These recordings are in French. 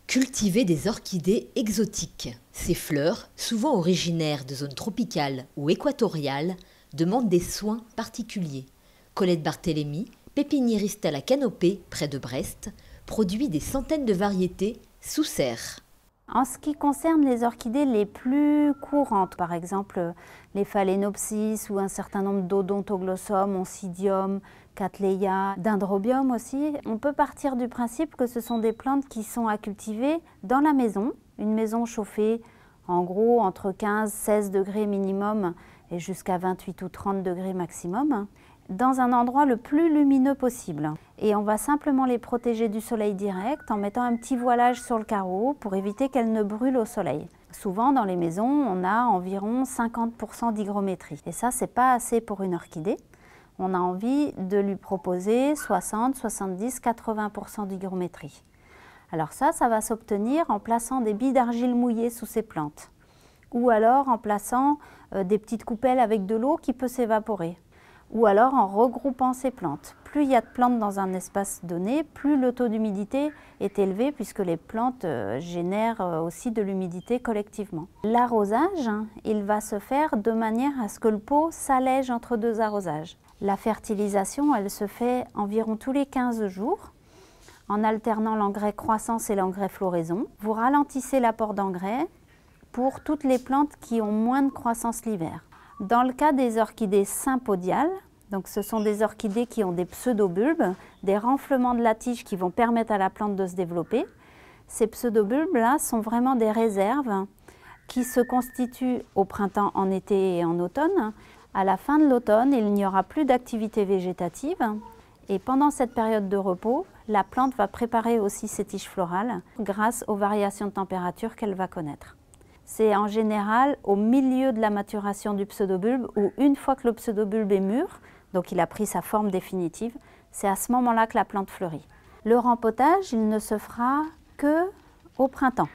Cultiver des orchidées exotiques. Ces fleurs, souvent originaires de zones tropicales ou équatoriales, demandent des soins particuliers. Colette Barthélémy, pépiniériste à la Canopée, près de Brest, produit des centaines de variétés sous serre. En ce qui concerne les orchidées les plus courantes, par exemple les Phalaenopsis ou un certain nombre d'Odontoglossum, Oncidium, Cattleya, Dendrobium aussi, on peut partir du principe que ce sont des plantes qui sont à cultiver dans la maison, une maison chauffée en gros entre 15-16 degrés minimum et jusqu'à 28 ou 30 degrés maximum, dans un endroit le plus lumineux possible. Et on va simplement les protéger du soleil direct en mettant un petit voilage sur le carreau pour éviter qu'elles ne brûlent au soleil. Souvent dans les maisons, on a environ 50% d'hygrométrie. Et ça, c'est pas assez pour une orchidée. On a envie de lui proposer 60, 70, 80% d'hygrométrie. Alors ça va s'obtenir en plaçant des billes d'argile mouillées sous ces plantes. Ou alors en plaçant des petites coupelles avec de l'eau qui peut s'évaporer. Ou alors en regroupant ces plantes. Plus il y a de plantes dans un espace donné, plus le taux d'humidité est élevé puisque les plantes génèrent aussi de l'humidité collectivement. L'arrosage, il va se faire de manière à ce que le pot s'allège entre deux arrosages. La fertilisation, elle se fait environ tous les 15 jours en alternant l'engrais croissance et l'engrais floraison. Vous ralentissez l'apport d'engrais pour toutes les plantes qui ont moins de croissance l'hiver. Dans le cas des orchidées sympodiales, donc ce sont des orchidées qui ont des pseudobulbes, des renflements de la tige qui vont permettre à la plante de se développer. Ces pseudobulbes-là sont vraiment des réserves qui se constituent au printemps, en été et en automne. À la fin de l'automne, il n'y aura plus d'activité végétative et pendant cette période de repos, la plante va préparer aussi ses tiges florales grâce aux variations de température qu'elle va connaître. C'est en général au milieu de la maturation du pseudobulbe ou une fois que le pseudobulbe est mûr, donc il a pris sa forme définitive, c'est à ce moment-là que la plante fleurit. Le rempotage, il ne se fera qu'au printemps.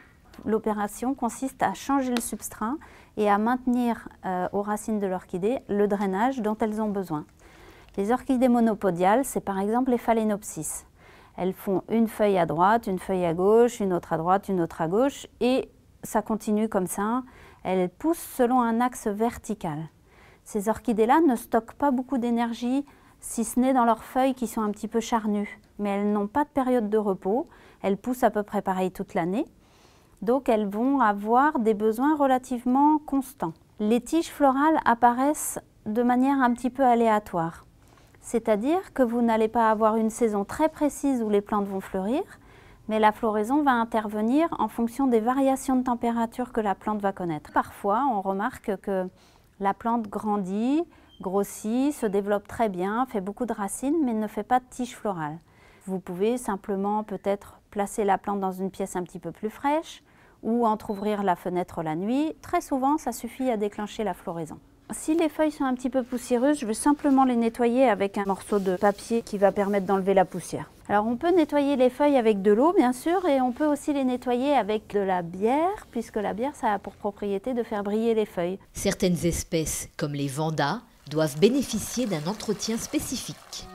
L'opération consiste à changer le substrat et à maintenir aux racines de l'orchidée le drainage dont elles ont besoin. Les orchidées monopodiales, c'est par exemple les Phalaenopsis. Elles font une feuille à droite, une feuille à gauche, une autre à droite, une autre à gauche et ça continue comme ça, elles poussent selon un axe vertical. Ces orchidées-là ne stockent pas beaucoup d'énergie, si ce n'est dans leurs feuilles qui sont un petit peu charnues. Mais elles n'ont pas de période de repos, elles poussent à peu près pareil toute l'année. Donc elles vont avoir des besoins relativement constants. Les tiges florales apparaissent de manière un petit peu aléatoire. C'est-à-dire que vous n'allez pas avoir une saison très précise où les plantes vont fleurir, mais la floraison va intervenir en fonction des variations de température que la plante va connaître. Parfois, on remarque que la plante grandit, grossit, se développe très bien, fait beaucoup de racines, mais ne fait pas de tiges florales. Vous pouvez simplement peut-être placer la plante dans une pièce un petit peu plus fraîche ou entrouvrir la fenêtre la nuit. Très souvent, ça suffit à déclencher la floraison. Si les feuilles sont un petit peu poussiéreuses, je vais simplement les nettoyer avec un morceau de papier qui va permettre d'enlever la poussière. Alors on peut nettoyer les feuilles avec de l'eau bien sûr et on peut aussi les nettoyer avec de la bière puisque la bière ça a pour propriété de faire briller les feuilles. Certaines espèces, comme les vandas, doivent bénéficier d'un entretien spécifique.